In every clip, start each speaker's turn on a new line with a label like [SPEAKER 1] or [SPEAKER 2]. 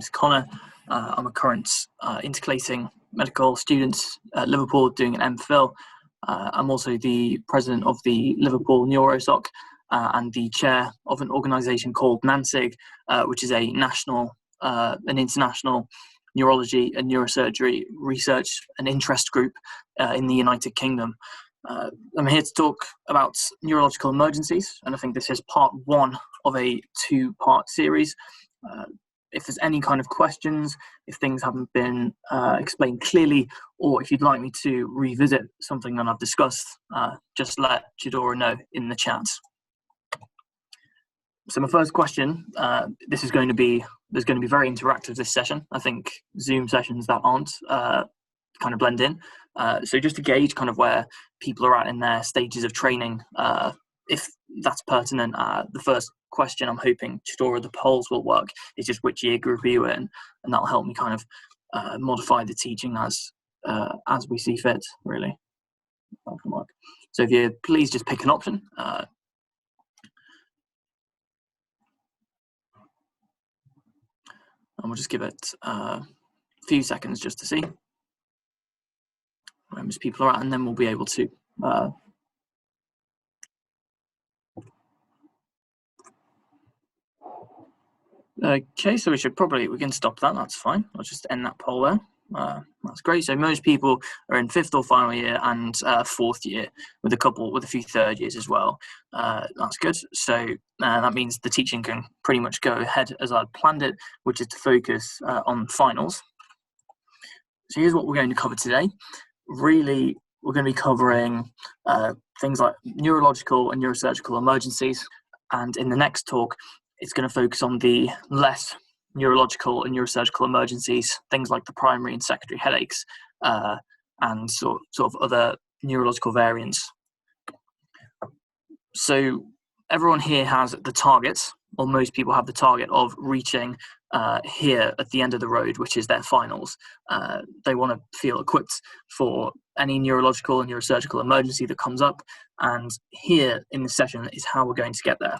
[SPEAKER 1] name's Conor. I'm a current intercalating medical student at Liverpool doing an MPhil. I'm also the president of the Liverpool NeuroSoc and the chair of an organisation called NANSIG, which is a national, an international neurology and neurosurgery research and interest group in the United Kingdom. I'm here to talk about neurological emergencies, and I think this is part one of a two-part series. If there's any kind of questions, if things haven't been explained clearly, or if you'd like me to revisit something that I've discussed, just let Chidora know in the chat. So my first question, there's going to be very interactive this session. I think Zoom sessions that aren't kind of blend in. So just to gauge kind of where people are at in their stages of training, if that's pertinent, the first question I'm hoping Chidora the polls will work is just which year group are you in, and that'll help me kind of modify the teaching as we see fit, really. That can work. So if you please just pick an option. And we'll just give it a few seconds just to see where most people are at, and then we'll be able to okay, so we can stop that, that's fine. I'll just end that poll there. That's great. So most people are in fifth or final year and fourth year, with a few third years as well. That's good. So that means the teaching can pretty much go ahead as I'd planned it, which is to focus on finals. So here's what we're going to cover today. Really, we're going to be covering things like neurological and neurosurgical emergencies, and in the next talk, it's going to focus on the less neurological and neurosurgical emergencies, things like the primary and secondary headaches, and sort of other neurological variants. So everyone here has the target, or most people have the target of reaching here at the end of the road, which is their finals. They want to feel equipped for any neurological and neurosurgical emergency that comes up, and here in this session is how we're going to get there.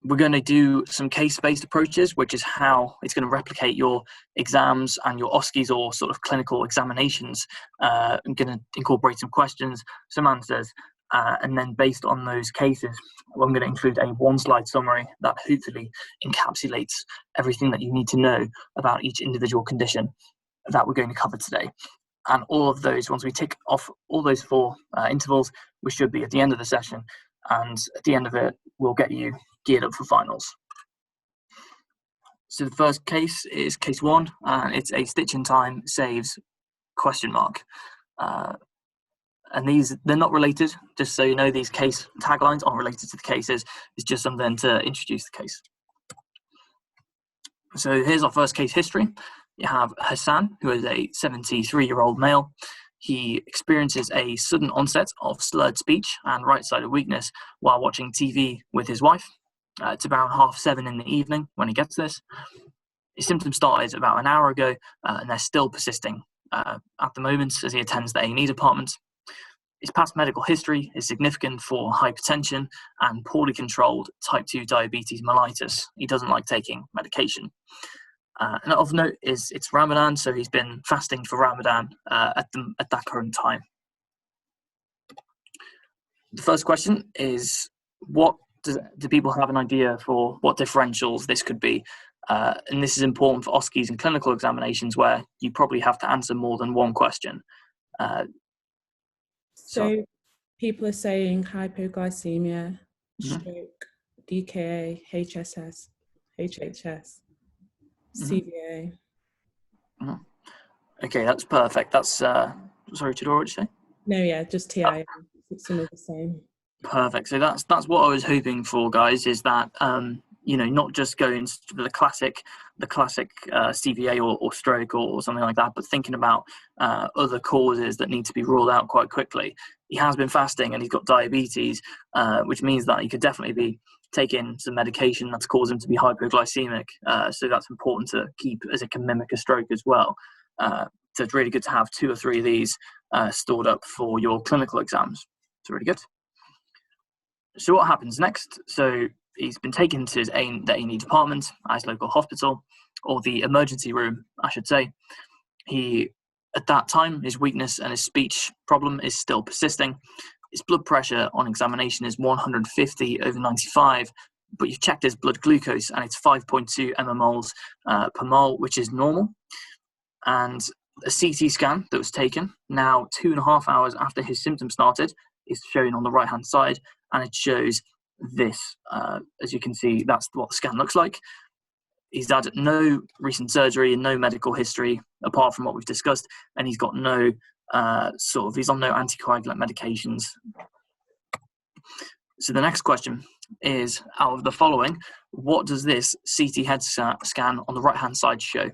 [SPEAKER 1] We're going to do some case-based approaches, which is how it's going to replicate your exams and your OSCEs, or sort of clinical examinations. I'm going to incorporate some questions, some answers, and then based on those cases, I'm going to include a one-slide summary that hopefully encapsulates everything that you need to know about each individual condition that we're going to cover today. And all of those, once we tick off all those four intervals, we should be at the end of the session, and at the end of it, we'll get you geared up for finals. So the first case is case one, and it's a stitch in time saves ? And they're not related, just so you know. These case taglines aren't related to the cases. It's just something to introduce the case. So here's our first case history. You have Hassan, who is a 73-year-old male. He experiences a sudden onset of slurred speech and right-sided weakness while watching TV with his wife. It's around 7:30 in the evening when he gets this. His symptoms started about an hour ago, and they're still persisting at the moment as he attends the A&E department. His past medical history is significant for hypertension and poorly controlled type 2 diabetes mellitus. He doesn't like taking medication. And of note is it's Ramadan, so he's been fasting for Ramadan at that current time. The first question is, do people have an idea for what differentials this could be? And this is important for OSCEs and clinical examinations, where you probably have to answer more than one question.
[SPEAKER 2] So people are saying hypoglycemia, stroke, DKA, HSS, CVA.
[SPEAKER 1] Okay, that's perfect. That's sorry, Chidora, what did you say?
[SPEAKER 2] No, yeah, just TIA. Some of the same.
[SPEAKER 1] Perfect. So that's what I was hoping for, guys. Is that not just going for the classic CVA or stroke or something like that, but thinking about other causes that need to be ruled out quite quickly. He has been fasting and he's got diabetes, which means that he could definitely be taking some medication that's caused him to be hypoglycemic. So that's important to keep, as it can mimic a stroke as well. So it's really good to have 2 or 3 of these stored up for your clinical exams. It's really good. So what happens next? So he's been taken to the A&E department at his local hospital, or the emergency room, I should say. At that time, his weakness and his speech problem is still persisting. His blood pressure on examination is 150/95, but you've checked his blood glucose and it's 5.2 mmol per mole, which is normal. And a CT scan that was taken now 2.5 hours after his symptoms started is shown on the right hand side, and it shows this. As you can see, that's what the scan looks like. He's had no recent surgery and no medical history apart from what we've discussed, and he's got no he's on no anticoagulant medications. So the next question is, out of the following, what does this CT head scan on the right hand side show?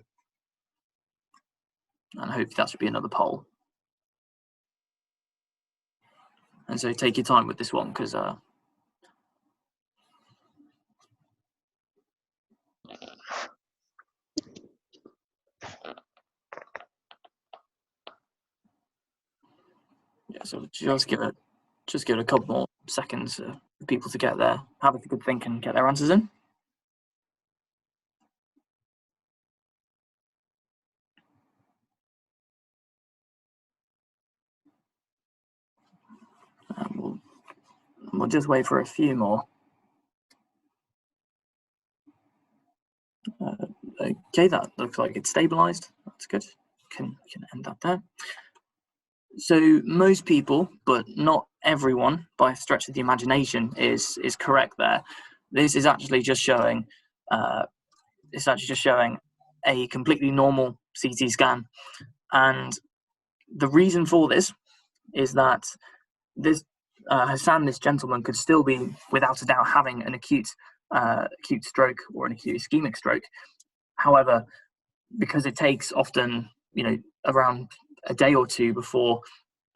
[SPEAKER 1] And I hope that should be another poll. And so take your time with this one, because so just give it a couple more seconds for people to have a good think and get their answers in. We'll just wait for a few more. Okay, that looks like it's stabilized. That's good. Can end that there. So most people, but not everyone, by a stretch of the imagination, is correct there. This is actually just showing. It's actually just showing a completely normal CT scan, and the reason for this is that this Hassan, this gentleman, could still be, without a doubt, having an acute stroke or an acute ischemic stroke. However, because it takes often, around a day or two before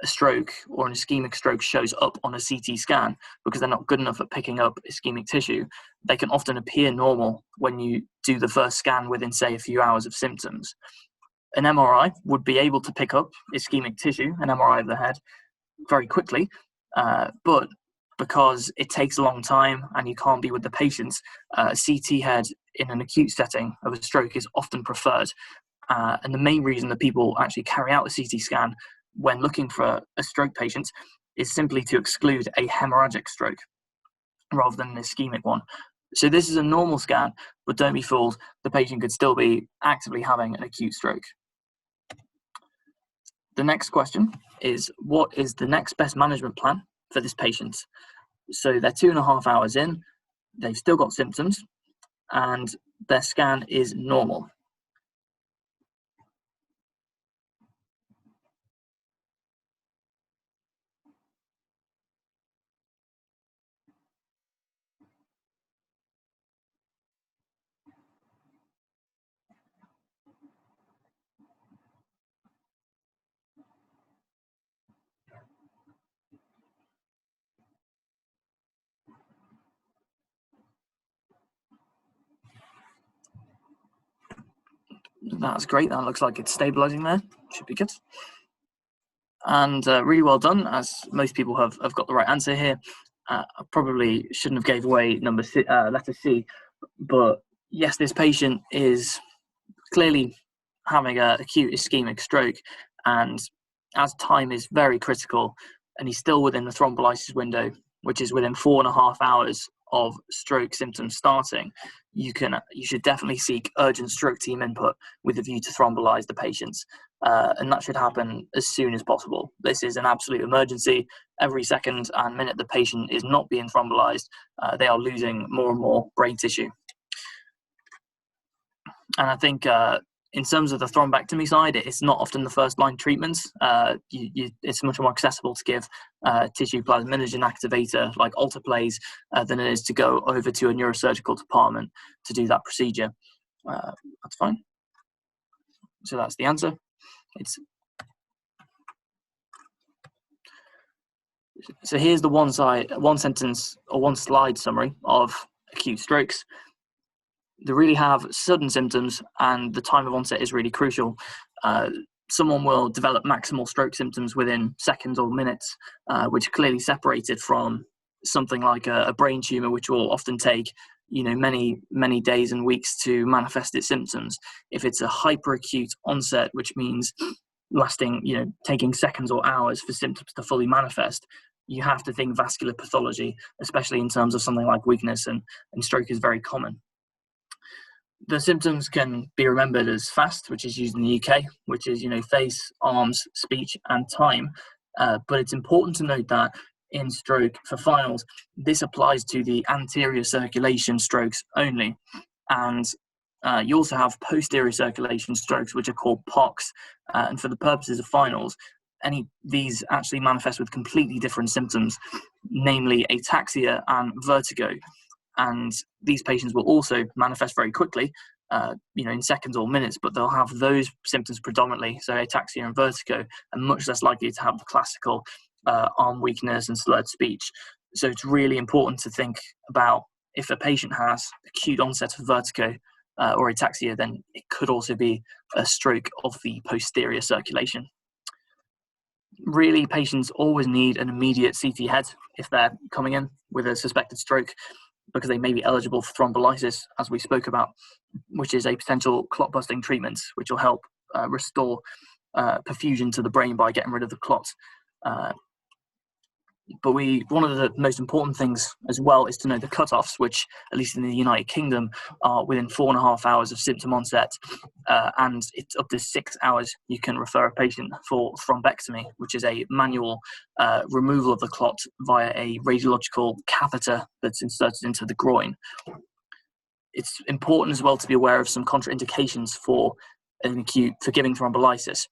[SPEAKER 1] a stroke or an ischemic stroke shows up on a CT scan, because they're not good enough at picking up ischemic tissue, they can often appear normal when you do the first scan within, say, a few hours of symptoms. An MRI would be able to pick up ischemic tissue, an MRI of the head, very quickly, but because it takes a long time and you can't be with the patients, a CT head in an acute setting of a stroke is often preferred. And the main reason that people actually carry out a CT scan when looking for a stroke patient is simply to exclude a hemorrhagic stroke rather than an ischemic one. So this is a normal scan, but don't be fooled, the patient could still be actively having an acute stroke. The next question is, what is the next best management plan for this patient? So they're 2.5 hours in, they've still got symptoms, and their scan is normal. That's great. That looks like it's stabilizing there. Should be good. And really well done, as most people have got the right answer here. I probably shouldn't have gave away letter C, but yes, this patient is clearly having an acute ischemic stroke, and as time is very critical and he's still within the thrombolysis window, which is within 4.5 hours of stroke symptoms starting, you should definitely seek urgent stroke team input with a view to thrombolyze the patients, and that should happen as soon as possible. This is an absolute emergency. Every second and minute the patient is not being thrombolyzed, they are losing more and more brain tissue. And I think in terms of the thrombectomy side, it's not often the first line treatments. It's much more accessible to give tissue plasminogen activator like alteplase than it is to go over to a neurosurgical department to do that procedure. That's fine. So that's the answer. So here's the one sentence or one slide summary of acute strokes. They really have sudden symptoms, and the time of onset is really crucial. Someone will develop maximal stroke symptoms within seconds or minutes, which are clearly separated from something like a brain tumor, which will often take many days and weeks to manifest its symptoms. If it's a hyperacute onset, which means lasting, taking seconds or hours for symptoms to fully manifest, you have to think vascular pathology, especially in terms of something like weakness, and stroke is very common. The symptoms can be remembered as FAST, which is used in the UK, which is, face, arms, speech, and time. But it's important to note that in stroke for finals, this applies to the anterior circulation strokes only. And you also have posterior circulation strokes, which are called POCs. And for the purposes of finals, these actually manifest with completely different symptoms, namely ataxia and vertigo. And these patients will also manifest very quickly, in seconds or minutes, but they'll have those symptoms predominantly, so ataxia and vertigo, and much less likely to have the classical arm weakness and slurred speech. So it's really important to think about, if a patient has acute onset of vertigo or ataxia, then it could also be a stroke of the posterior circulation. Really, patients always need an immediate CT head if they're coming in with a suspected stroke, because they may be eligible for thrombolysis, as we spoke about, which is a potential clot-busting treatment, which will help restore perfusion to the brain by getting rid of the clot. But one of the most important things as well is to know the cutoffs, which, at least in the United Kingdom, are within 4.5 hours of symptom onset, and it's up to 6 hours you can refer a patient for thrombectomy, which is a manual removal of the clot via a radiological catheter that's inserted into the groin. It's important as well to be aware of some contraindications for giving thrombolysis.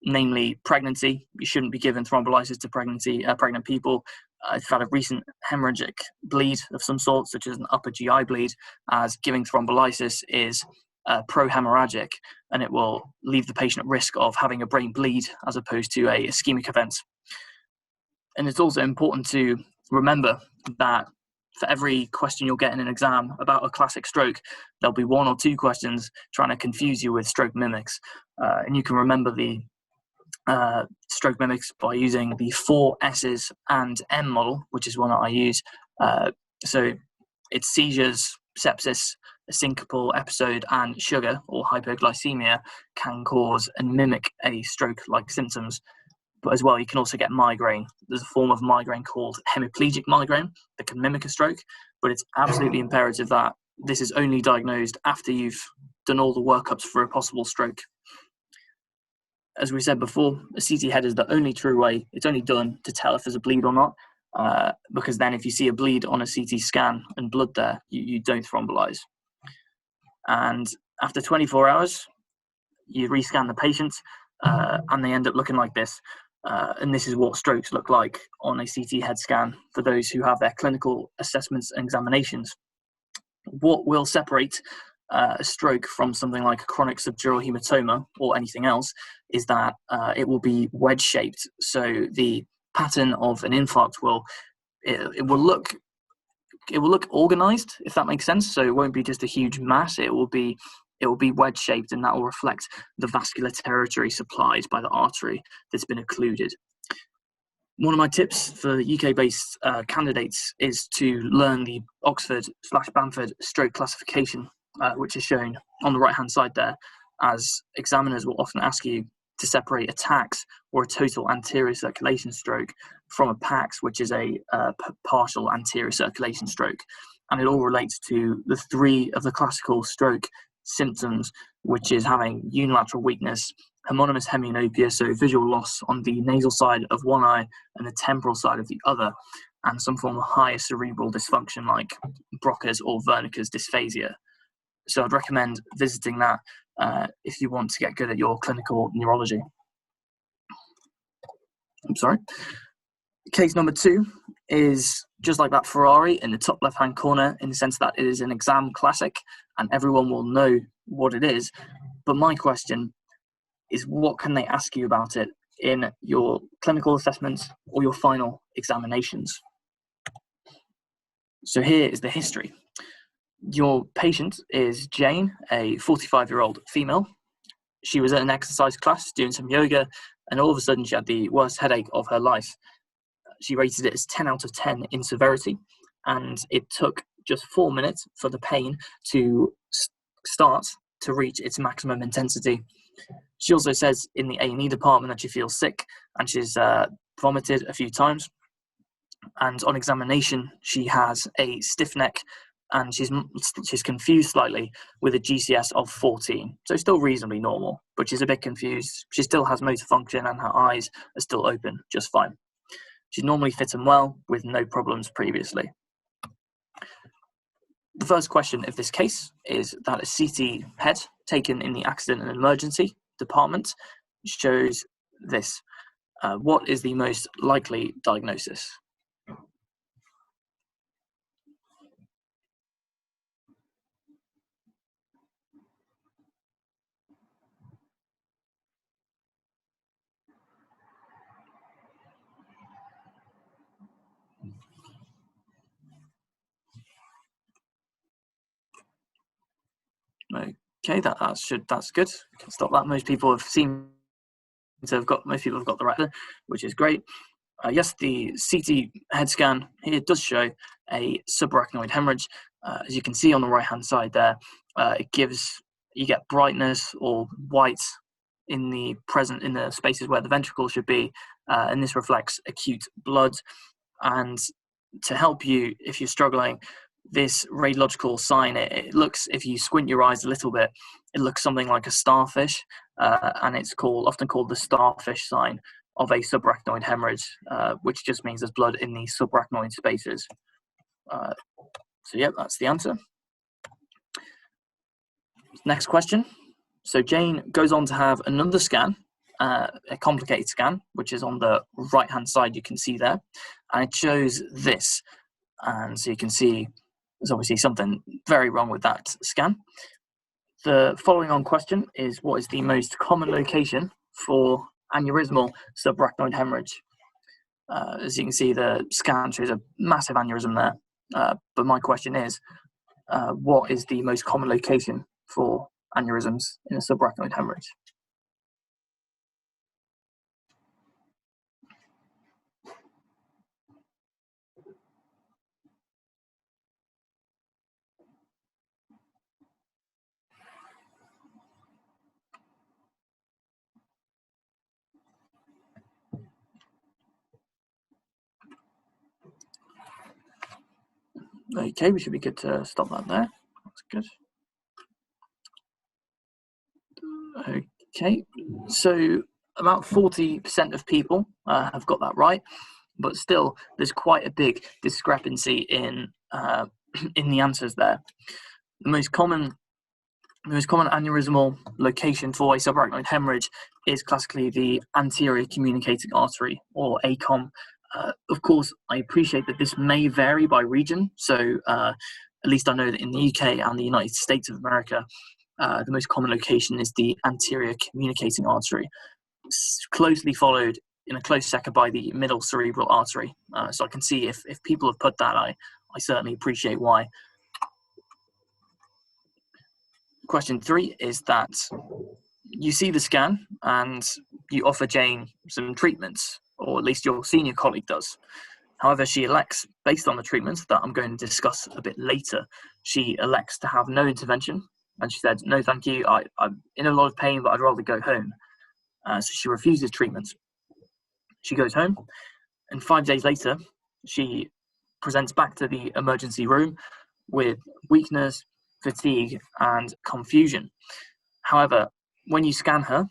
[SPEAKER 1] Namely, pregnancy. You shouldn't be giving thrombolysis to pregnant people. If you've had a recent hemorrhagic bleed of some sort, such as an upper GI bleed, as giving thrombolysis is pro-hemorrhagic, and it will leave the patient at risk of having a brain bleed as opposed to a ischemic event. And it's also important to remember that for every question you'll get in an exam about a classic stroke, there'll be 1 or 2 questions trying to confuse you with stroke mimics. And you can remember the stroke mimics by using the 4 S's and M model, which is one that I use. So it's seizures, sepsis, a syncopal episode, and sugar or hypoglycemia can cause and mimic a stroke-like symptoms. But as well, you can also get migraine. There's a form of migraine called hemiplegic migraine that can mimic a stroke, but it's absolutely imperative that this is only diagnosed after you've done all the workups for a possible stroke. As we said before, a CT head is the only true way. It's only done to tell if there's a bleed or not, because then if you see a bleed on a CT scan and blood there, you don't thrombolyze. And after 24 hours, you rescan the patient, and they end up looking like this. And this is what strokes look like on a CT head scan for those who have their clinical assessments and examinations. What will separate a stroke from something like a chronic subdural hematoma or anything else is that it will be wedge-shaped. So the pattern of an infarct will look organized, if that makes sense. So it won't be just a huge mass. It will be wedge-shaped, and that will reflect the vascular territory supplied by the artery that's been occluded. One of my tips for UK-based candidates is to learn the Oxford/Bamford stroke classification, which is shown on the right-hand side there, as examiners will often ask you to separate a TAX, or a total anterior circulation stroke, from a PAX, which is a partial anterior circulation stroke. And it all relates to the 3 of the classical stroke symptoms, which is having unilateral weakness, homonymous hemianopia, so visual loss on the nasal side of one eye and the temporal side of the other, and some form of higher cerebral dysfunction like Broca's or Wernicke's dysphasia. So I'd recommend visiting that if you want to get good at your clinical neurology. I'm sorry. Case number 2 is just like that Ferrari in the top left-hand corner, in the sense that it is an exam classic and everyone will know what it is. But my question is, what can they ask you about it in your clinical assessments or your final examinations? So here is the history. Your patient is Jane, a 45-year-old female. She was at an exercise class doing some yoga, and all of a sudden she had the worst headache of her life. she rated it as 10 out of 10 in severity, and it took just 4 minutes for the pain to start to reach its maximum intensity. She also says in the A&E department that she feels sick and she's vomited a few times. And on examination, she has a stiff neck and she's confused slightly with a GCS of 14. So still reasonably normal, but she's a bit confused. She still has motor function and her eyes are still open just fine. She's normally fit and well with no problems previously. The first question of this case is that a CT head taken in the accident and emergency department shows this. What is the most likely diagnosis? Okay, that's good. Can stop that. Most people have got the right answer, which is great. Yes, the CT head scan here does show a subarachnoid hemorrhage. As you can see on the right hand side there, you get brightness or white in the spaces where the ventricle should be, and this reflects acute blood. And to help you if you're struggling, this radiological sign, it looks, if you squint your eyes a little bit, it looks something like a starfish, and it's often called the starfish sign of a subarachnoid hemorrhage, which just means there's blood in the subarachnoid spaces. So yeah, that's the answer. Next question. So Jane goes on to have another scan, a complicated scan, which is on the right hand side, you can see there, and it shows this. And so you can see there's obviously something very wrong with that scan. The following on question is, what is the most common location for aneurysmal subarachnoid hemorrhage? As you can see, the scan shows a massive aneurysm there, but my question is, what is the most common location for aneurysms in a subarachnoid hemorrhage? Okay, we should be good to stop that there. That's good. Okay, so about 40% of people have got that right, but still there's quite a big discrepancy in in the answers there. The most common aneurysmal location for a subarachnoid hemorrhage is classically the anterior communicating artery, or ACOM. Of course, I appreciate that this may vary by region, so at least I know that in the UK and the United States of America, the most common location is the anterior communicating artery, closely followed in a close second by the middle cerebral artery. So I can see if people have put that, I certainly appreciate why. Question 3 is that you see the scan and you offer Jane some treatments, or at least your senior colleague does. However, she elects, based on the treatments that I'm going to discuss a bit later, she elects to have no intervention. And she said, no, thank you, I'm in a lot of pain, but I'd rather go home. So she refuses treatment. She goes home, and 5 days later, she presents back to the emergency room with weakness, fatigue, and confusion. However, when you scan her,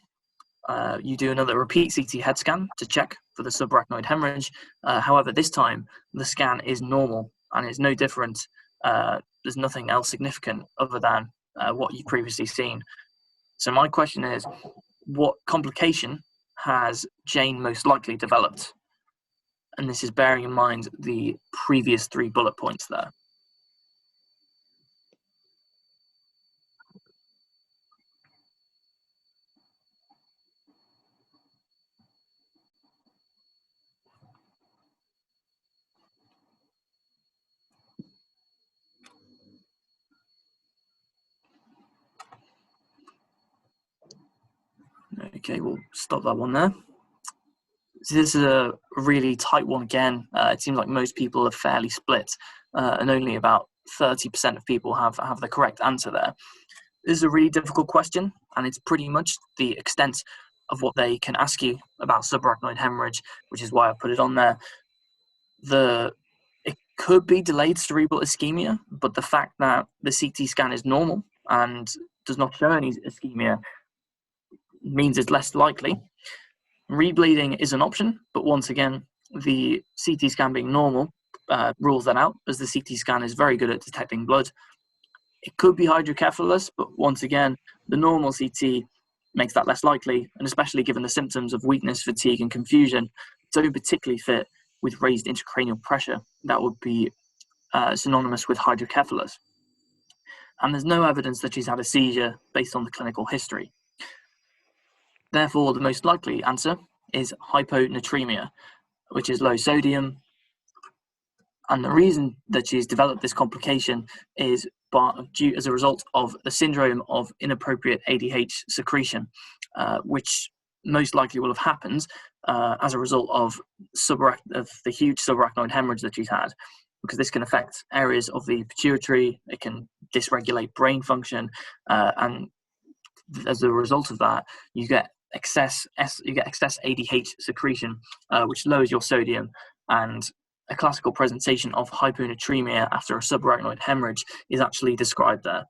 [SPEAKER 1] you do another repeat CT head scan to check for the subarachnoid hemorrhage. However, this time the scan is normal and it's no different. There's nothing else significant other than what you've previously seen. So my question is, what complication has Jane most likely developed? And this is bearing in mind the previous 3 bullet points there. Okay, we'll stop that one there. So this is a really tight one again. It seems like most people are fairly split, and only about 30% of people have the correct answer there. This is a really difficult question, and it's pretty much the extent of what they can ask you about subarachnoid hemorrhage, which is why I put it on there. It could be delayed cerebral ischemia, but the fact that the CT scan is normal and does not show any ischemia means it's less likely. Rebleeding is an option, but once again, the CT scan being normal rules that out, as the CT scan is very good at detecting blood. It could be hydrocephalus, but once again, the normal CT makes that less likely, and especially given the symptoms of weakness, fatigue, and confusion, don't particularly fit with raised intracranial pressure. That would be synonymous with hydrocephalus. And there's no evidence that she's had a seizure based on the clinical history. Therefore, the most likely answer is hyponatremia, which is low sodium. And the reason that she's developed this complication is due as a result of the syndrome of inappropriate ADH secretion, which most likely will have happened as a result of the huge subarachnoid hemorrhage that she's had, because this can affect areas of the pituitary, it can dysregulate brain function, and as a result of that, you get excess ADH secretion, which lowers your sodium. And a classical presentation of hyponatremia after a subarachnoid hemorrhage is actually described there.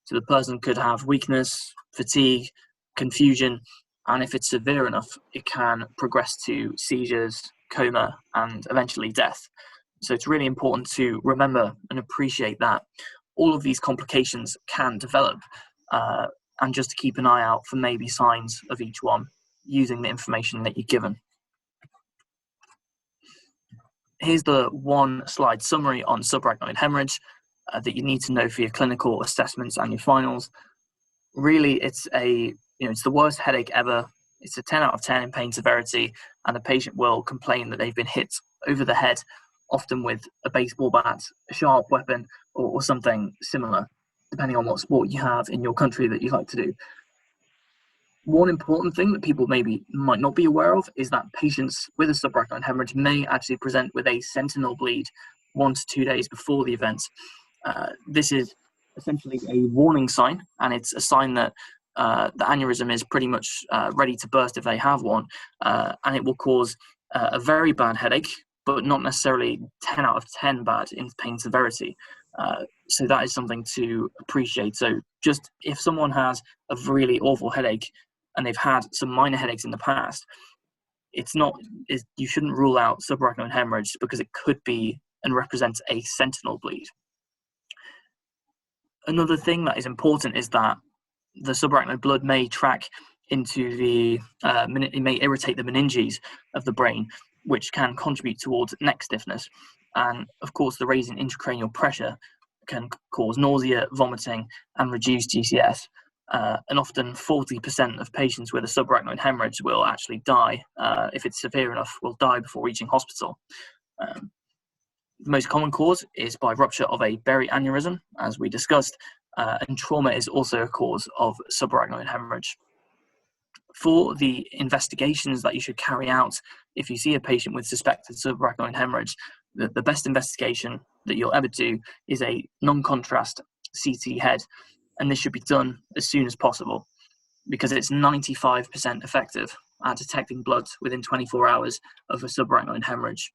[SPEAKER 1] So the person could have weakness, fatigue, confusion, and if it's severe enough, it can progress to seizures, coma, and eventually death. So it's really important to remember and appreciate that all of these complications can develop, and just to keep an eye out for maybe signs of each one using the information that you're given. Here's the one slide summary on subarachnoid hemorrhage that you need to know for your clinical assessments and your finals. Really, it's the worst headache ever. It's a 10 out of 10 in pain severity, and the patient will complain that they've been hit over the head, often with a baseball bat, a sharp weapon, or something similar, depending on what sport you have in your country that you like to do. One important thing that people might not be aware of is that patients with a subarachnoid hemorrhage may actually present with a sentinel bleed 1 to 2 days before the event. This is essentially a warning sign, and it's a sign that the aneurysm is pretty much ready to burst if they have one, and it will cause a very bad headache, but not necessarily 10 out of 10 bad in pain severity. So that is something to appreciate. So just if someone has a really awful headache and they've had some minor headaches in the past, you shouldn't rule out subarachnoid hemorrhage, because it could be and represents a sentinel bleed. Another thing that is important is that the subarachnoid blood may track into it may irritate the meninges of the brain, which can contribute towards neck stiffness. And of course, the raising intracranial pressure can cause nausea, vomiting, and reduced GCS. And often 40% of patients with a subarachnoid hemorrhage will actually die, if it's severe enough, will die before reaching hospital. The most common cause is by rupture of a berry aneurysm, as we discussed, and trauma is also a cause of subarachnoid hemorrhage. For the investigations that you should carry out if you see a patient with suspected subarachnoid hemorrhage, the best investigation that you'll ever do is a non-contrast CT head, and this should be done as soon as possible, because it's 95% effective at detecting blood within 24 hours of a subarachnoid hemorrhage.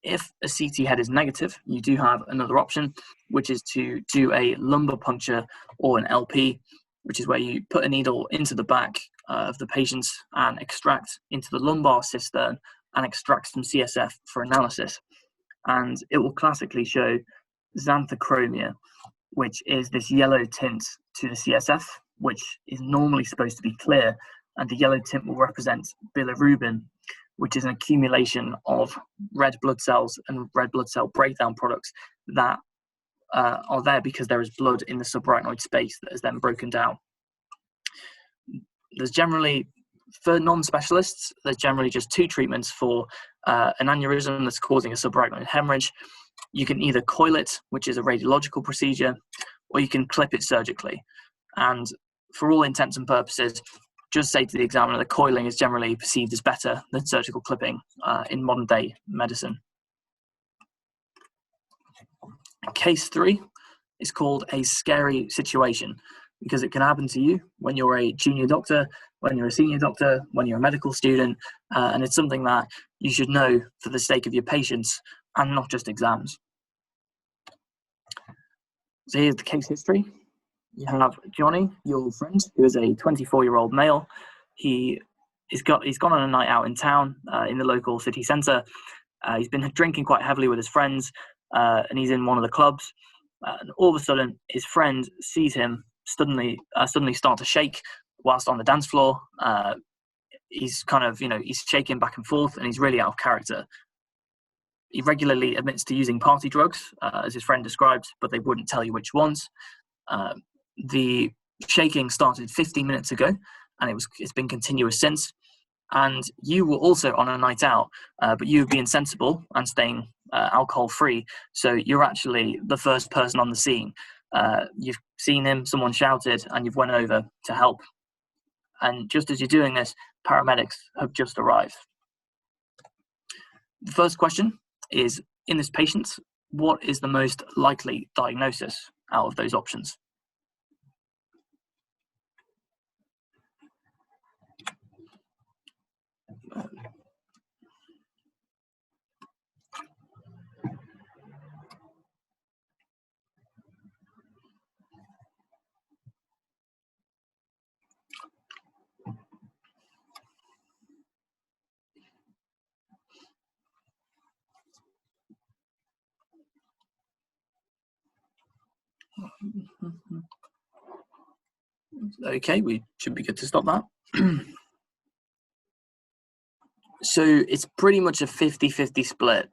[SPEAKER 1] If a CT head is negative, you do have another option, which is to do a lumbar puncture or an LP, which is where you put a needle into the back of the patient and extract into the lumbar cistern and extract some CSF for analysis. And it will classically show xanthochromia, which is this yellow tint to the CSF, which is normally supposed to be clear, and the yellow tint will represent bilirubin, which is an accumulation of red blood cells and red blood cell breakdown products that are there because there is blood in the subarachnoid space that is then broken down. For non-specialists, there's generally just 2 treatments for an aneurysm that's causing a subarachnoid hemorrhage. You can either coil it, which is a radiological procedure, or you can clip it surgically. And for all intents and purposes, just say to the examiner that coiling is generally perceived as better than surgical clipping in modern day medicine. Case 3 is called a scary situation because it can happen to you when you're a junior doctor, when you're a senior doctor, when you're a medical student, and it's something that you should know for the sake of your patients and not just exams. So here's the case history. You have Johnny, your friend, who is a 24-year-old male. He's gone on a night out in town in the local city centre. He's been drinking quite heavily with his friends, and he's in one of the clubs. And all of a sudden, his friend sees him suddenly start to shake whilst on the dance floor. He's kind of, he's shaking back and forth, and he's really out of character. He regularly admits to using party drugs, as his friend described, but they wouldn't tell you which ones. The shaking started 15 minutes ago, and it's been continuous since. And you were also on a night out, but you were being sensible and staying alcohol-free. So you're actually the first person on the scene. You've seen him, someone shouted, and you've went over to help. And just as you're doing this, paramedics have just arrived. The first question is, in this patient, what is the most likely diagnosis out of those options? Okay, we should be good to stop that. So it's pretty much a 50-50 split.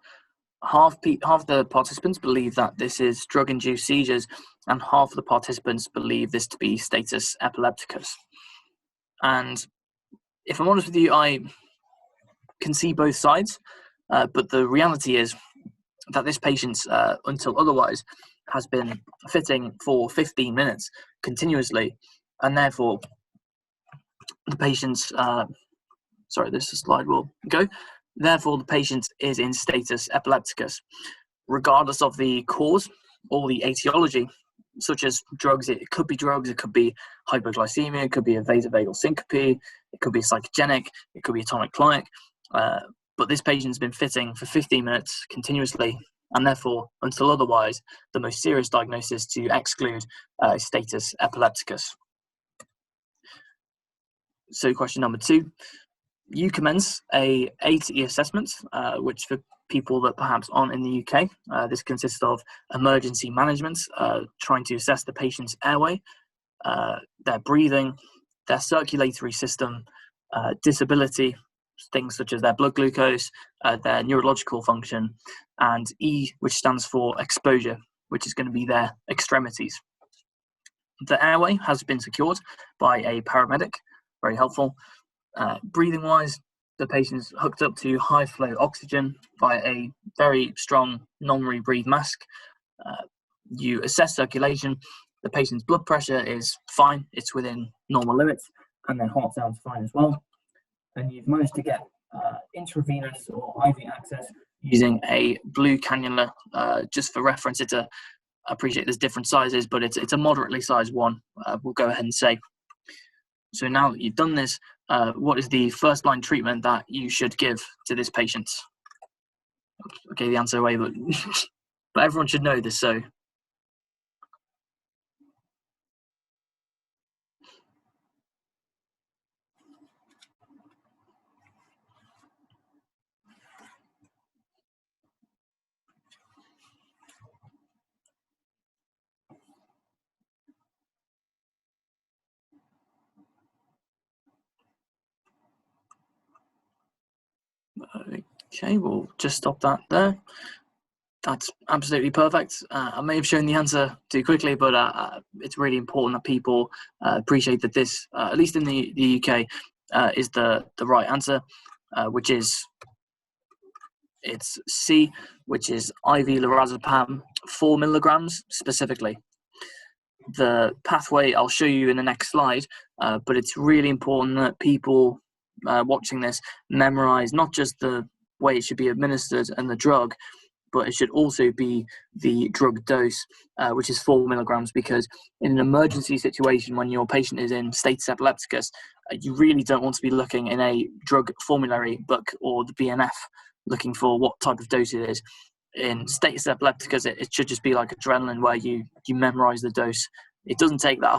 [SPEAKER 1] Half the participants believe that this is drug-induced seizures, and half the participants believe this to be status epilepticus. And if I'm honest with you, I can see both sides, but the reality is that this patient, until otherwise, has been fitting for 15 minutes continuously, and therefore the patient's sorry, this slide will go. Therefore, the patient is in status epilepticus, regardless of the cause or the etiology, such as drugs. It could be drugs, it could be hypoglycemia, it could be a vasovagal syncope, it could be psychogenic, it could be tonic-clonic. But this patient's been fitting for 15 minutes continuously, and therefore, until otherwise, the most serious diagnosis to exclude is status epilepticus. So question number 2. You commence a ATE assessment, which for people that perhaps aren't in the UK, this consists of emergency management, trying to assess the patient's airway, their breathing, their circulatory system, disability, things such as their blood glucose, their neurological function, and E, which stands for exposure, which is going to be their extremities. The airway has been secured by a paramedic, very helpful. Breathing wise, the patient's hooked up to high flow oxygen by a very strong non-rebreathe mask. You assess circulation. The patient's blood pressure is fine, it's within normal limits, and their heart sounds fine as well. And you've managed to get intravenous or IV access using a blue cannula. Just for reference, I appreciate there's different sizes, but it's a moderately sized one, we'll go ahead and say. So now that you've done this, what is the first line treatment that you should give to this patient? Okay, the answer away, but but everyone should know this, so. Okay, we'll just stop that there. That's absolutely perfect. I may have shown the answer too quickly, but it's really important that people appreciate that this, at least in the UK, is the right answer, which is, it's C, which is IV Lorazepam, 4 milligrams specifically. The pathway I'll show you in the next slide but it's really important that people watching this memorize not just the way it should be administered and the drug, but it should also be the drug dose, which is 4 milligrams, because in an emergency situation when your patient is in status epilepticus, you really don't want to be looking in a drug formulary book or the BNF looking for what type of dose it is. In status epilepticus, it should just be like adrenaline, where you memorize the dose. It doesn't take that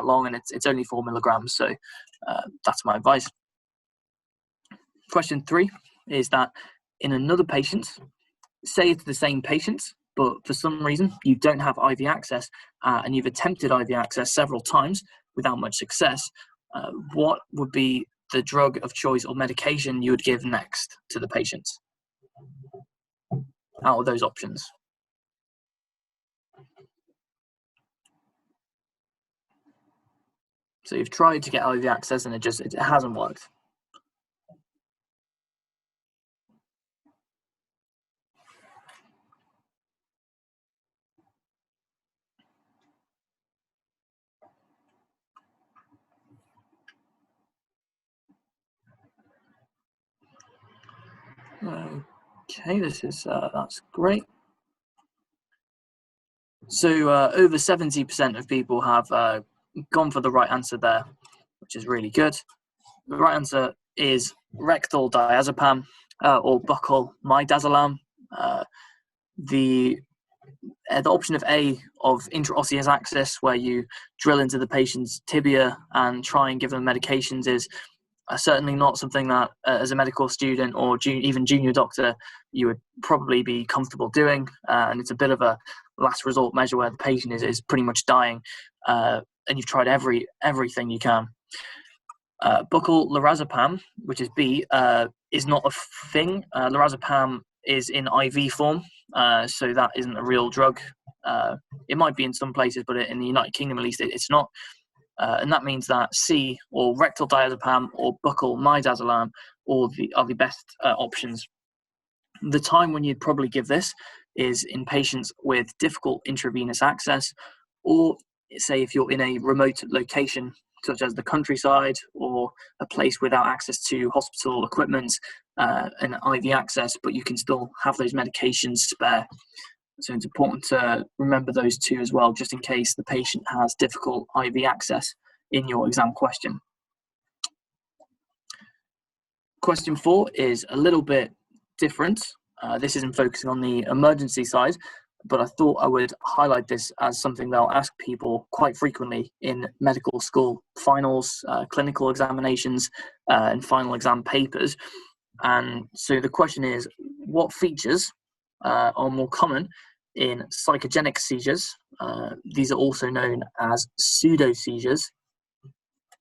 [SPEAKER 1] long, and it's only 4 milligrams. So that's my advice. Question 3 is that in another patient, say it's the same patient, but for some reason you don't have IV access, and you've attempted IV access several times without much success, what would be the drug of choice or medication you would give next to the patient out of those options? So you've tried to get IV access and it hasn't worked. Okay, that's great. So over 70% of people have gone for the right answer there, which is really good. The right answer is rectal diazepam or buccal midazolam. The option of A of intraosseous access, where you drill into the patient's tibia and try and give them medications, is certainly not something that as a medical student or even junior doctor you would probably be comfortable doing, and it's a bit of a last resort measure where the patient is pretty much dying, and you've tried everything you can. Buccal lorazepam, which is B, is not a thing. Lorazepam is in IV form, so that isn't a real drug. It might be in some places, but in the United Kingdom at least it's not. And that means that C, or rectal diazepam, or buccal midazolam, are the best options. The time when you'd probably give this is in patients with difficult intravenous access, or say if you're in a remote location such as the countryside or a place without access to hospital equipment and IV access, but you can still have those medications spare. So it's important to remember those two as well, just in case the patient has difficult IV access in your exam question. Question 4 is a little bit different. This isn't focusing on the emergency side, but I thought I would highlight this as something they'll ask people quite frequently in medical school finals, clinical examinations, and final exam papers. And so the question is, what features are more common in psychogenic seizures? These are also known as pseudo seizures,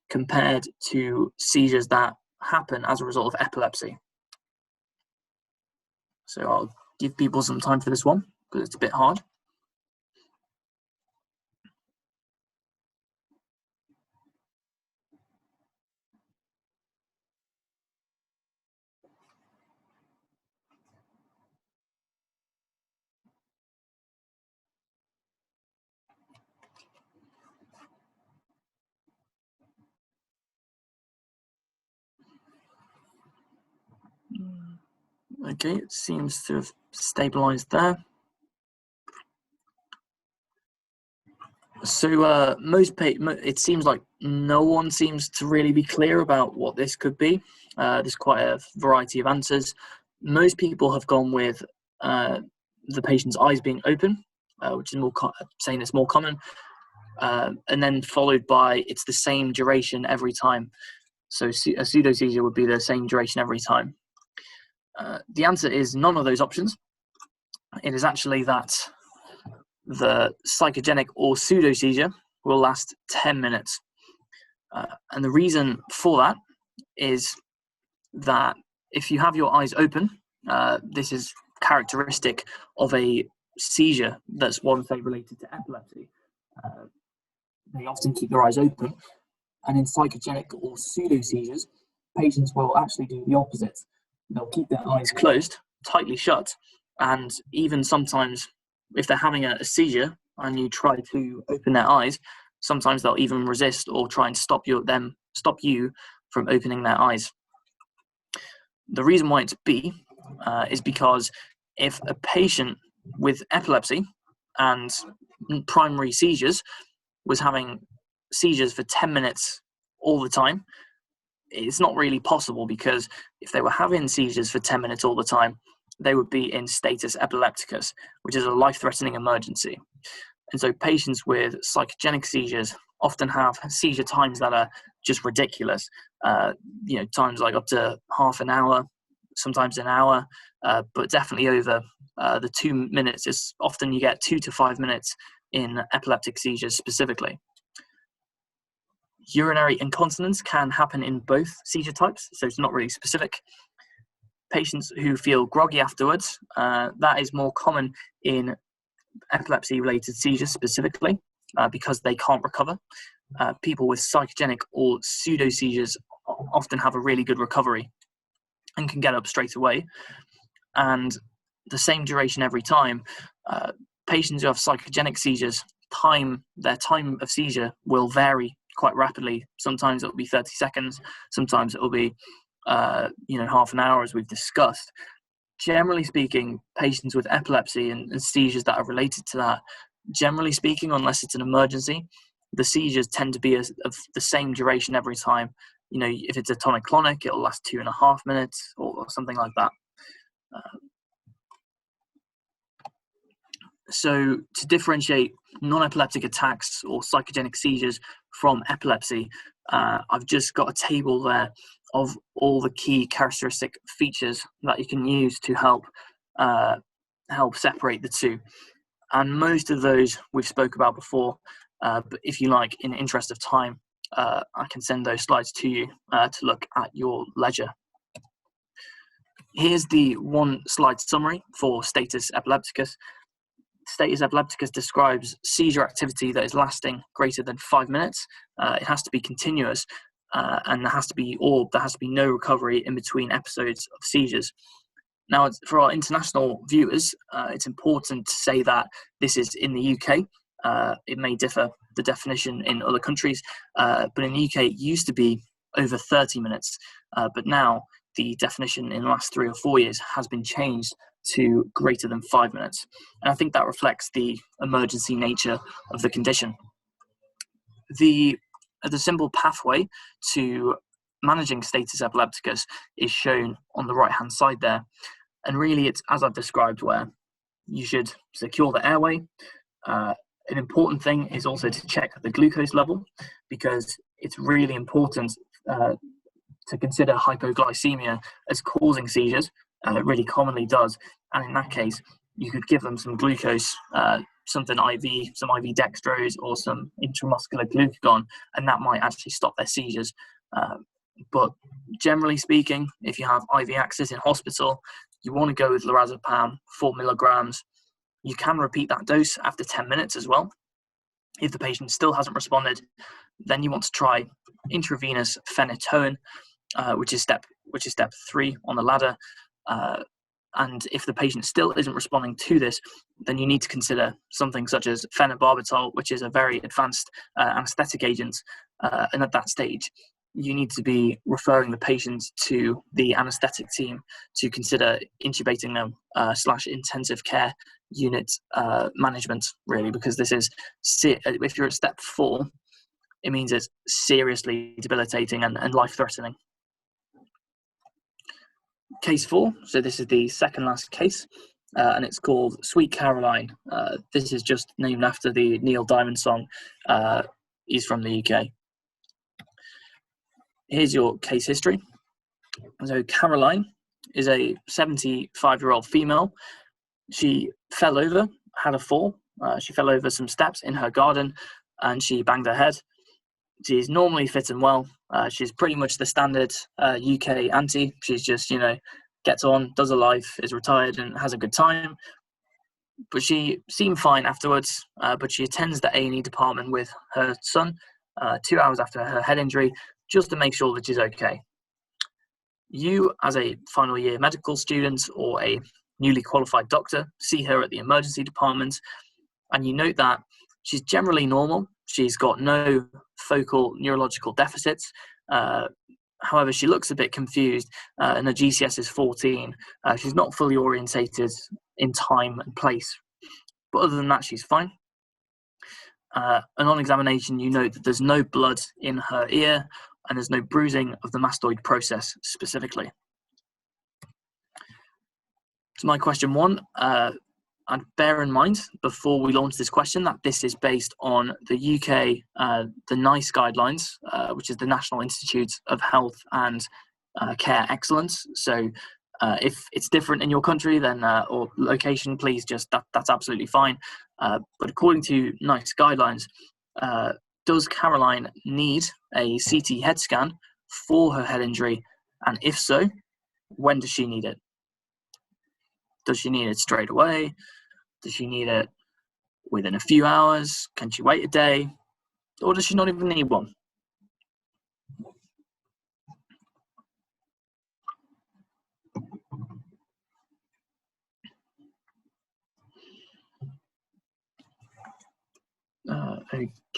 [SPEAKER 1] compared to seizures that happen as a result of epilepsy. So I'll give people some time for this one because it's a bit hard. Okay, it seems to have stabilized there. So it seems like no one seems to really be clear about what this could be. There's quite a variety of answers. Most people have gone with the patient's eyes being open, which is saying it's more common, and then followed by it's the same duration every time. So a pseudo-seizure would be the same duration every time. The answer is none of those options. It is actually that the psychogenic or pseudo-seizure will last 10 minutes. And the reason for that is that if you have your eyes open, this is characteristic of a seizure that's one thing related to epilepsy. They often keep their eyes open. And in psychogenic or pseudo-seizures, patients will actually do the opposite. They'll keep their eyes closed, tightly shut, and even sometimes if they're having a seizure and you try to open their eyes, Sometimes they'll even resist or try and stop you from opening their eyes. The reason why it's B is because if a patient with epilepsy and primary seizures was having seizures for 10 minutes all the time, it's not really possible, because if they were having seizures for 10 minutes all the time, they would be in status epilepticus, which is a life-threatening emergency. And so patients with psychogenic seizures often have seizure times that are just ridiculous. Times like up to half an hour, sometimes an hour, but definitely over the 2 minutes. Is often you get 2 to 5 minutes in epileptic seizures specifically. Urinary incontinence can happen in both seizure types, so it's not really specific. Patients who feel groggy afterwards, that is more common in epilepsy-related seizures specifically, because they can't recover. People with psychogenic or pseudo-seizures often have a really good recovery and can get up straight away. And the same duration every time. Patients who have psychogenic seizures, their time of seizure will vary quite rapidly. Sometimes it'll be 30 seconds, sometimes it'll be half an hour, as we've discussed. Generally speaking, patients with epilepsy and seizures that are related to that, generally speaking, unless it's an emergency, the seizures tend to be of the same duration every time. If it's a tonic-clonic, it'll last 2.5 minutes or something like that. So to differentiate non-epileptic attacks or psychogenic seizures from epilepsy, I've just got a table there of all the key characteristic features that you can use to help separate the two. And most of those we've spoke about before, but if you like, in the interest of time, I can send those slides to you to look at your leisure. Here's the one slide summary for status epilepticus. Status epilepticus describes seizure activity that is lasting greater than 5 minutes. It has to be continuous, and there has to be no recovery in between episodes of seizures. Now, for our international viewers, it's important to say that this is in the UK. It may differ, the definition in other countries, but in the UK it used to be over 30 minutes, but now the definition in the last 3 or 4 years has been changed to greater than 5 minutes. And I think that reflects the emergency nature of the condition. The simple pathway to managing status epilepticus is shown on the right-hand side there. And really, it's as I've described, where you should secure the airway. An important thing is also to check the glucose level, because it's really important to consider hypoglycemia as causing seizures. It really commonly does. And in that case, you could give them some glucose, something IV, some IV dextrose or some intramuscular glucagon, and that might actually stop their seizures. But generally speaking, if you have IV access in hospital, you want to go with Lorazepam, 4 milligrams. You can repeat that dose after 10 minutes as well. If the patient still hasn't responded, then you want to try intravenous phenytoin, which is step 3 on the ladder. And if the patient still isn't responding to this, then you need to consider something such as Phenobarbital, which is a very advanced anesthetic agent. And at that stage, you need to be referring the patient to the anesthetic team to consider intubating them / intensive care unit management, really, because this is, if you're at step 4, it means it's seriously debilitating and life-threatening. Case 4, so this is the second last case, and it's called Sweet Caroline. This is just named after the Neil Diamond song. He's from the UK. Here's your case history. So Caroline is a 75-year-old female. She fell over, had a fall. She fell over some steps in her garden, and she banged her head. She's normally fit and well. She's pretty much the standard UK auntie. She's just, gets on, does her life, is retired, and has a good time. But she seemed fine afterwards, but she attends the A&E department with her son 2 hours after her head injury, just to make sure that she's okay. You, as a final year medical student or a newly qualified doctor, see her at the emergency department, and you note that she's generally normal. She's got no focal neurological deficits. However, she looks a bit confused, and her GCS is 14. She's not fully orientated in time and place, but other than that, she's fine. And on examination, you note that there's no blood in her ear, and there's no bruising of the mastoid process specifically. So my question one, and bear in mind before we launch this question that this is based on the UK, the NICE guidelines, which is the National Institute of Health and Care Excellence. So if it's different in your country, then or location, please just that's absolutely fine. But according to NICE guidelines, does Caroline need a CT head scan for her head injury? And if so, when does she need it? Does she need it straight away? Does she need it within a few hours? Can she wait a day? Or does she not even need one?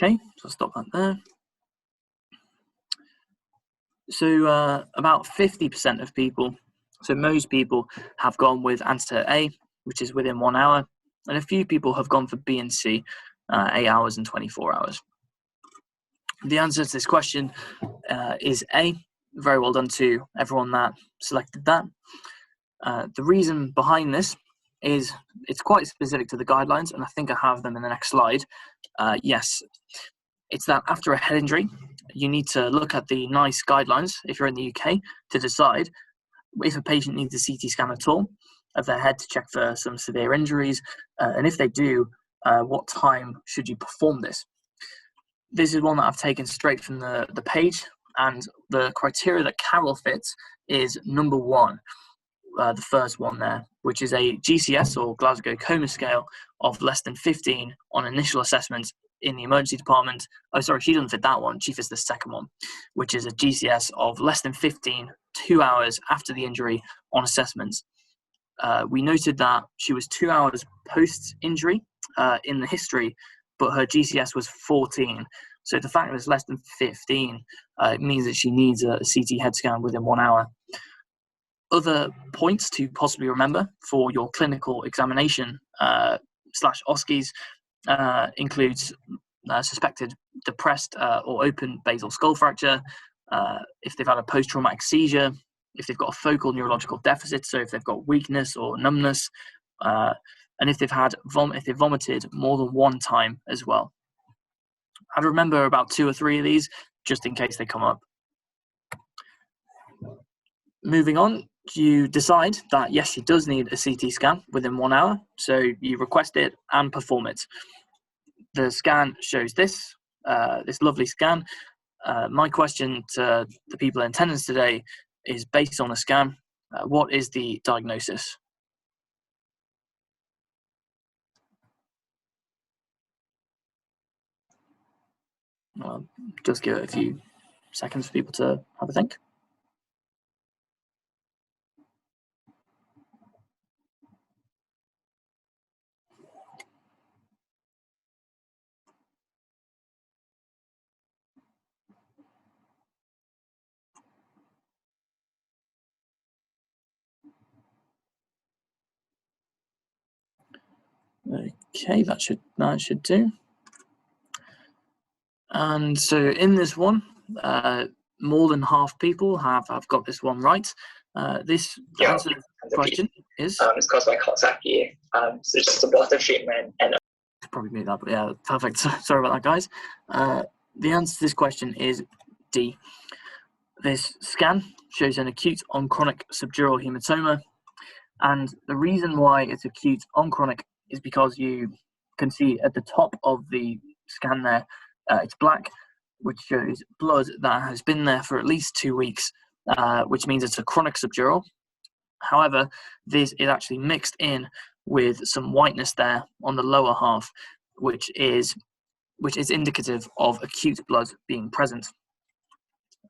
[SPEAKER 1] Okay, so I'll stop that there. So about 50% of people, so most people have gone with answer A, which is within 1 hour, and a few people have gone for B and C, 8 hours and 24 hours. The answer to this question is A. Very well done to everyone that selected that. The reason behind this is it's quite specific to the guidelines, and I think I have them in the next slide. Yes, it's that after a head injury, you need to look at the NICE guidelines, if you're in the UK, to decide if a patient needs a CT scan at all of their head to check for some severe injuries, and if they do, what time should you perform this? This is one that I've taken straight from the page, and the criteria that Carol fits is number 1, the first one there, which is a GCS or Glasgow Coma Scale of less than 15 on initial assessment in the emergency department. Oh, sorry, she doesn't fit that one. She fits the second one, which is a GCS of less than 15, 2 hours after the injury on assessments. We noted that she was 2 hours post-injury in the history, but her GCS was 14. So the fact that it's less than 15 means that she needs a CT head scan within 1 hour. Other points to possibly remember for your clinical examination slash OSCEs includes suspected depressed or open basal skull fracture, if they've had a post-traumatic seizure, if they've got a focal neurological deficit, so if they've got weakness or numbness, and if they've vomited more than 1 time as well. I'd remember about 2 or 3 of these just in case they come up. Moving on, you decide that yes, she does need a CT scan within 1 hour, so you request it and perform it. The scan shows this lovely scan. My question to the people in attendance today is based on the scan. What is the diagnosis? I'll just give it a few seconds for people to have a think. Okay, that should do. And so in this one, more than half people have got this one right. This answer to the question is...
[SPEAKER 3] it's caused by contact gear. So just a blood of treatment and...
[SPEAKER 1] Probably made that, but yeah, perfect. Sorry about that, guys. The answer to this question is D. This scan shows an acute on chronic subdural hematoma. And the reason why it's acute on chronic is because you can see at the top of the scan there, it's black, which shows blood that has been there for at least 2 weeks, which means it's a chronic subdural. However, this is actually mixed in with some whiteness there on the lower half, which is indicative of acute blood being present.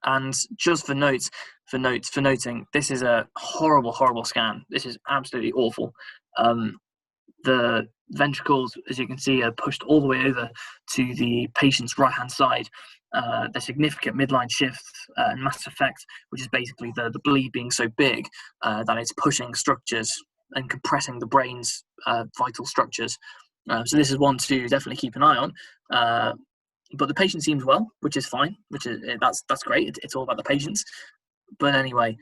[SPEAKER 1] And just for noting, this is a horrible scan. This is absolutely awful. The ventricles, as you can see, are pushed all the way over to the patient's right-hand side. There's significant midline shifts and mass effect, which is basically the bleed being so big that it's pushing structures and compressing the brain's vital structures. So this is one to definitely keep an eye on. But the patient seems well, which is fine, that's great. It's all about the patients. But anyway,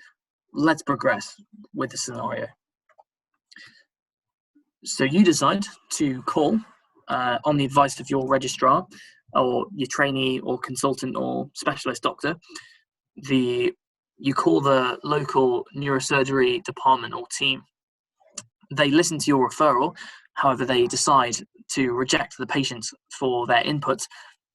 [SPEAKER 1] let's progress with the scenario. So you decide to call on the advice of your registrar or your trainee or consultant or specialist doctor. You call the local neurosurgery department or team. They listen to your referral. However, they decide to reject the patient for their input.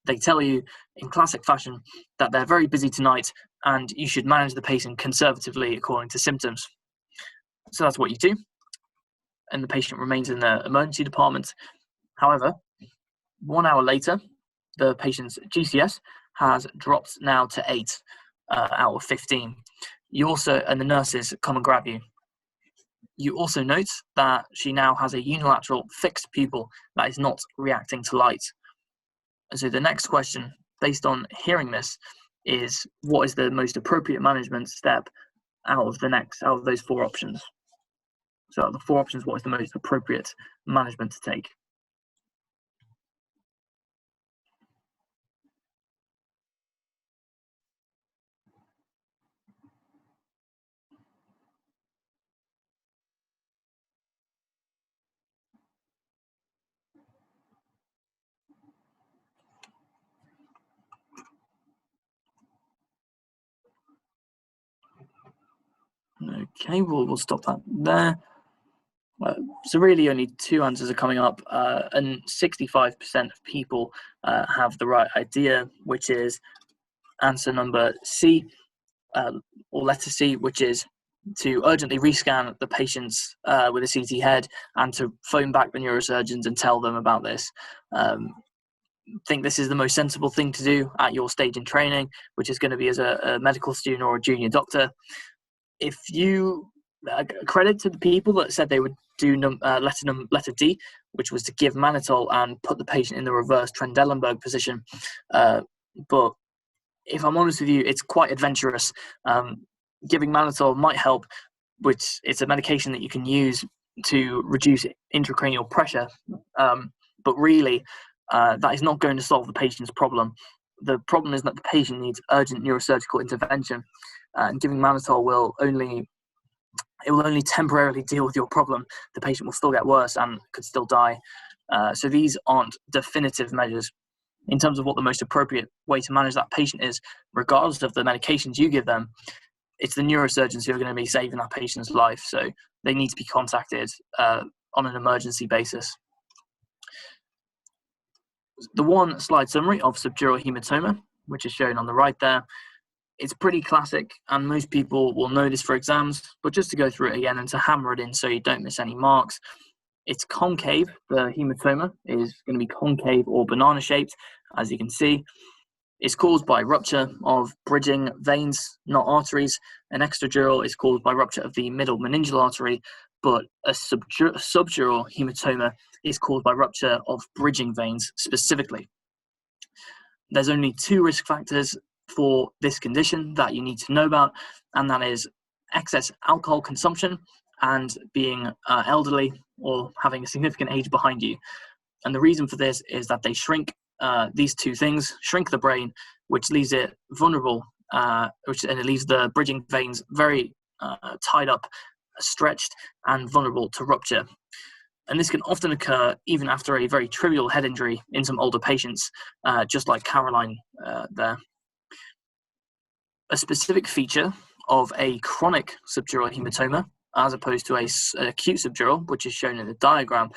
[SPEAKER 1] They tell you in classic fashion that they're very busy tonight and you should manage the patient conservatively according to symptoms. So that's what you do. And the patient remains in the emergency department. However, 1 hour later, the patient's GCS has dropped now to 8 out of 15. And the nurses come and grab you. You also note that she now has a unilateral fixed pupil that is not reacting to light. And so the next question, based on hearing this, is what is the most appropriate management step out of those 4 options? So out of the 4 options, what is the most appropriate management to take? Okay, we'll stop that there. So really only 2 answers are coming up, and 65% of people have the right idea, which is answer number C, or letter C, which is to urgently rescan the patients with a CT head and to phone back the neurosurgeons and tell them about this. Think this is the most sensible thing to do at your stage in training, which is going to be as a medical student or a junior doctor. If you credit to the people that said they would do letter D, which was to give mannitol and put the patient in the reverse Trendelenburg position. But if I'm honest with you, it's quite adventurous. Giving mannitol might help, which it's a medication that you can use to reduce intracranial pressure. But really, that is not going to solve the patient's problem. The problem is that the patient needs urgent neurosurgical intervention, and giving mannitol will only temporarily deal with your problem. The patient will still get worse and could still die. So these aren't definitive measures. In terms of what the most appropriate way to manage that patient is, regardless of the medications you give them, it's the neurosurgeons who are going to be saving that patient's life. So they need to be contacted on an emergency basis. The 1 slide summary of subdural hematoma, which is shown on the right there, it's pretty classic and most people will know this for exams, but just to go through it again and to hammer it in so you don't miss any marks. It's concave. The hematoma is going to be concave or banana shaped, as you can see. It's caused by rupture of bridging veins, not arteries. An extradural is caused by rupture of the middle meningeal artery, but a subdural hematoma is caused by rupture of bridging veins specifically. There's only 2 risk factors for this condition that you need to know about, and that is excess alcohol consumption and being elderly or having a significant age behind you. And the reason for this is that they shrink, these 2 things shrink the brain, which leaves it vulnerable, and it leaves the bridging veins very tied up, stretched and vulnerable to rupture. And this can often occur even after a very trivial head injury in some older patients, just like Caroline there. A specific feature of a chronic subdural hematoma, as opposed to an acute subdural, which is shown in the diagram,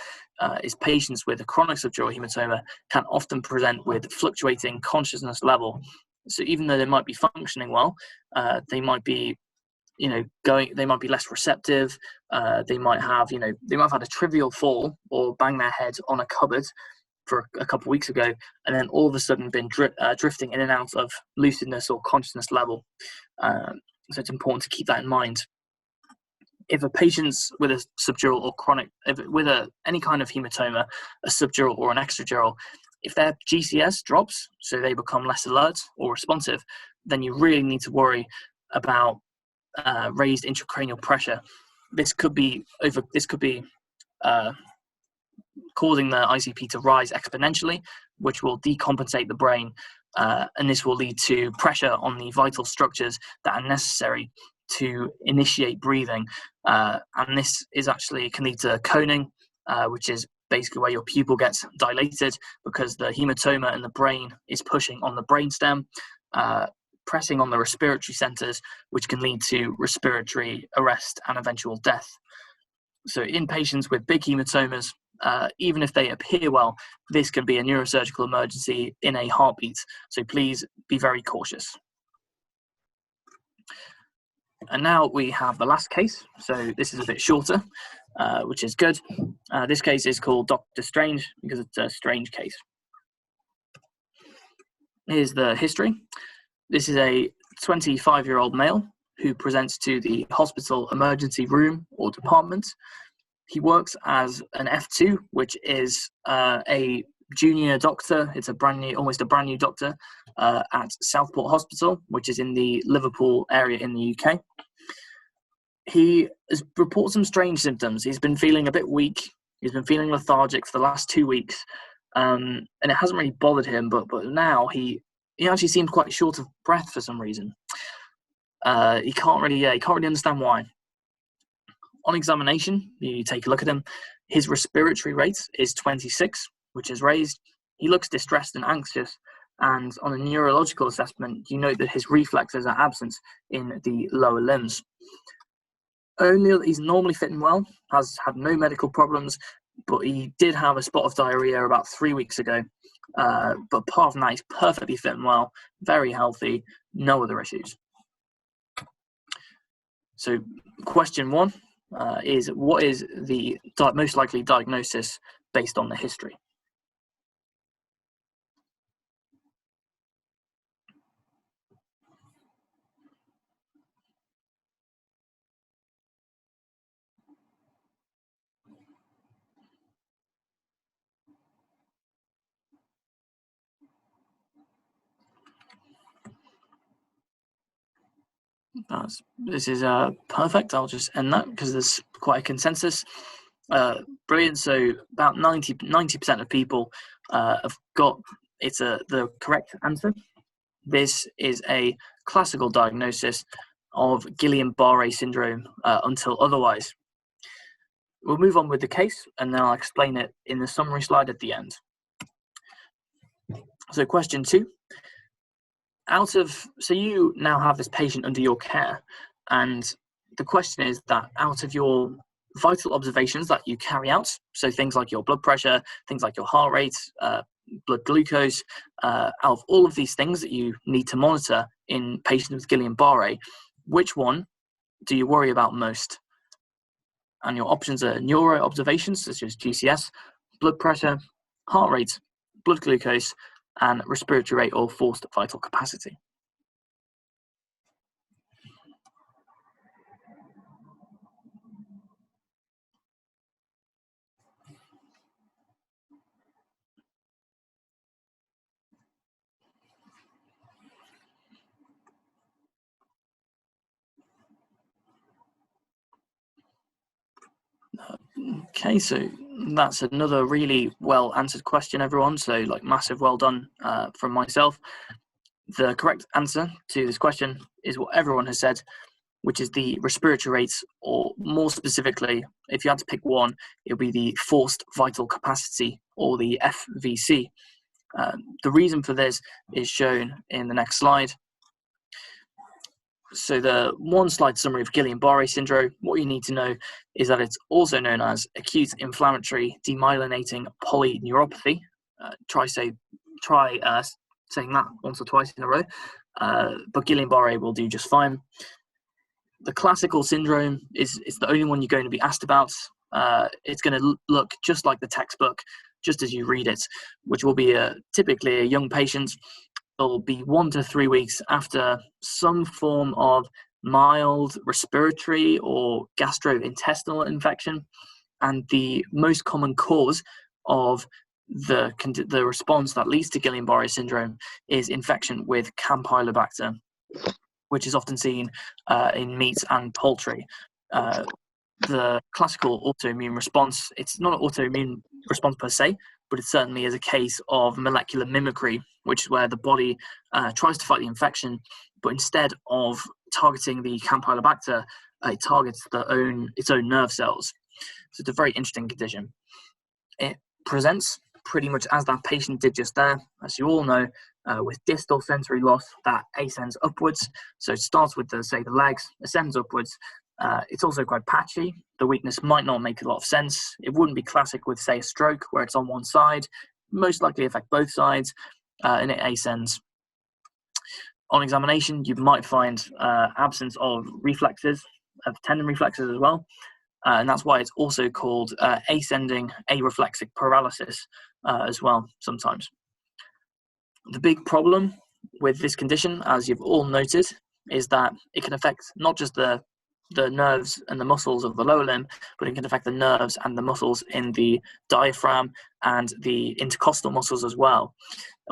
[SPEAKER 1] is patients with a chronic subdural hematoma can often present with fluctuating consciousness level. So even though they might be functioning well, they might be, they might be less receptive. They might have had a trivial fall or bang their head on a cupboard for a couple of weeks ago, and then all of a sudden been drifting in and out of lucidness or consciousness level. So it's important to keep that in mind. if a patient's with a subdural or chronic, with any kind of hematoma, a subdural or an extradural, if their GCS drops, so they become less alert or responsive, then you really need to worry about raised intracranial pressure. This could be causing the ICP to rise exponentially, which will decompensate the brain, and this will lead to pressure on the vital structures that are necessary to initiate breathing. And this can lead to coning, which is basically where your pupil gets dilated because the hematoma in the brain is pushing on the brainstem, pressing on the respiratory centers, which can lead to respiratory arrest and eventual death. So in patients with big hematomas, even if they appear well, this can be a neurosurgical emergency in a heartbeat. So please be very cautious. And now we have the last case. So this is a bit shorter, which is good. This case is called Dr. Strange because it's a strange case. Here's the history. This is a 25-year-old male who presents to the hospital emergency room or department. He works as an F2, which is a junior doctor. It's almost a brand new doctor at Southport Hospital, which is in the Liverpool area in the UK. He has reported some strange symptoms. He's been feeling a bit weak. He's been feeling lethargic for the last 2 weeks, and it hasn't really bothered him. But now he actually seems quite short of breath for some reason. He can't really understand why. On examination, you take a look at him. His respiratory rate is 26, which is raised. He looks distressed and anxious. And on a neurological assessment, you note that his reflexes are absent in the lower limbs. He's normally fitting well, has had no medical problems, but he did have a spot of diarrhea about 3 weeks ago. But apart from that, he's perfectly fit and well, very healthy, no other issues. So question 1 is, what is the most likely diagnosis based on the history? This is perfect. I'll just end that because there's quite a consensus. Brilliant. So about 90% of people have got the correct answer. This is a classical diagnosis of Guillain-Barre syndrome until otherwise. We'll move on with the case, and then I'll explain it in the summary slide at the end. So question 2. So you now have this patient under your care, and the question is that out of your vital observations that you carry out, so things like your blood pressure, things like your heart rate, blood glucose, out of all of these things that you need to monitor in patients with Guillain-Barre, which one do you worry about most? And your options are neuro observations such as GCS, blood pressure, heart rate, blood glucose, and respiratory rate or forced vital capacity. Okay, so that's another really well answered question, everyone. So massive well done from myself. The correct answer to this question is what everyone has said, which is the respiratory rates, or more specifically, if you had to pick one, it would be the forced vital capacity, or the FVC. The reason for this is shown in the next slide. So the one slide summary of Guillain-Barre syndrome, what you need to know is that it's also known as acute inflammatory demyelinating polyneuropathy. Try saying that once or twice in a row, but Guillain-Barre will do just fine. The classical syndrome is the only one you're going to be asked about. It's going to look just like the textbook, just as you read it, which will be typically a young patient. It'll be 1 to 3 weeks after some form of mild respiratory or gastrointestinal infection, and the most common cause of the response that leads to Guillain-Barre syndrome is infection with Campylobacter, which is often seen in meat and poultry. The classical autoimmune response, it's not an autoimmune response per se, but it certainly is a case of molecular mimicry, which is where the body tries to fight the infection, but instead of targeting the Campylobacter, it targets its own nerve cells. So it's a very interesting condition. It presents pretty much as that patient did just there, as you all know, with distal sensory loss that ascends upwards. So it starts with the legs, ascends upwards. It's also quite patchy. The weakness might not make a lot of sense. It wouldn't be classic with, say, a stroke where it's on one side. Most likely affect both sides, and it ascends. On examination, you might find absence of reflexes, of tendon reflexes as well. And that's why it's also called ascending areflexic paralysis as well sometimes. The big problem with this condition, as you've all noted, is that it can affect not just the nerves and the muscles of the lower limb, but it can affect the nerves and the muscles in the diaphragm and the intercostal muscles as well,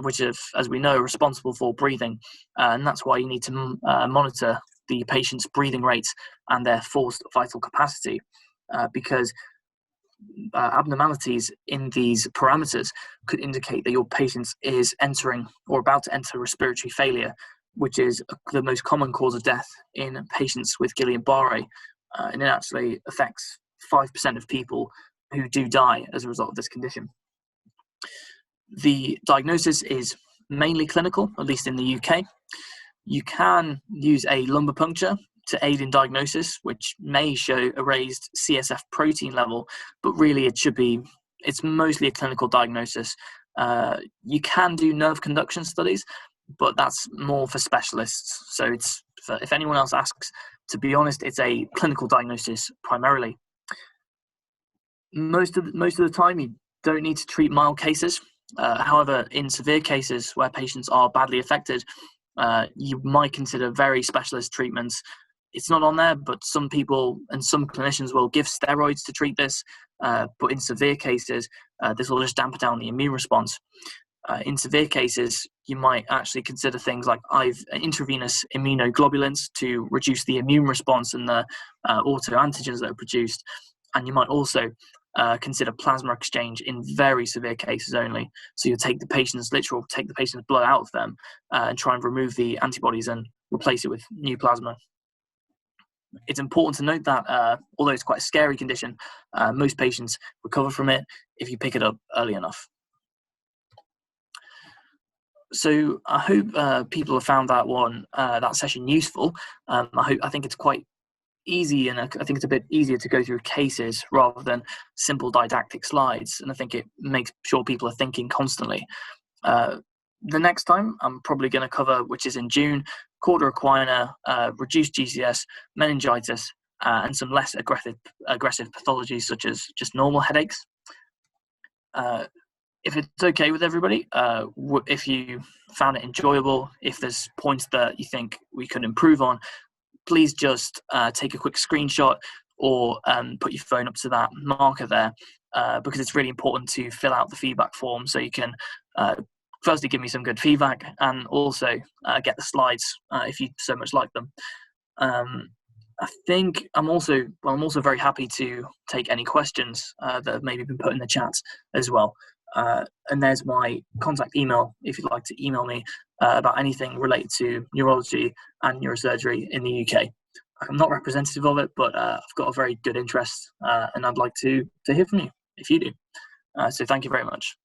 [SPEAKER 1] which is, as we know, responsible for breathing. And that's why you need to monitor the patient's breathing rates and their forced vital capacity, because abnormalities in these parameters could indicate that your patient is entering or about to enter respiratory failure, which is the most common cause of death in patients with Guillain-Barre, and it actually affects 5% of people who do die as a result of this condition. The diagnosis is mainly clinical, at least in the UK. You can use a lumbar puncture to aid in diagnosis, which may show a raised CSF protein level, but really it's mostly a clinical diagnosis. You can do nerve conduction studies, but that's more for specialists. So if anyone else asks, to be honest, it's a clinical diagnosis primarily. Most of the time, you don't need to treat mild cases. However, in severe cases where patients are badly affected, you might consider very specialist treatments. It's not on there, but some people and some clinicians will give steroids to treat this. But in severe cases, this will just dampen down the immune response. In severe cases, you might actually consider things like intravenous immunoglobulins to reduce the immune response and the autoantigens that are produced. And you might also consider plasma exchange in very severe cases only. So you take the patient's blood out of them and try and remove the antibodies and replace it with new plasma. It's important to note that although it's quite a scary condition, most patients recover from it if you pick it up early enough. So I hope people have found that session useful. I think it's quite easy, and I think it's a bit easier to go through cases rather than simple didactic slides. And I think it makes sure people are thinking constantly. The next time I'm probably going to cover, which is in June, cauda equina, reduced GCS, meningitis, and some less aggressive pathologies such as just normal headaches. If it's okay with everybody, if you found it enjoyable, if there's points that you think we could improve on, please just take a quick screenshot or put your phone up to that marker there, because it's really important to fill out the feedback form so you can firstly give me some good feedback and also get the slides if you so much like them. I think I'm also very happy to take any questions that have maybe been put in the chat as well. And there's my contact email if you'd like to email me about anything related to neurology and neurosurgery in the UK. I'm not representative of it, but I've got a very good interest and I'd like to hear from you if you do. So thank you very much.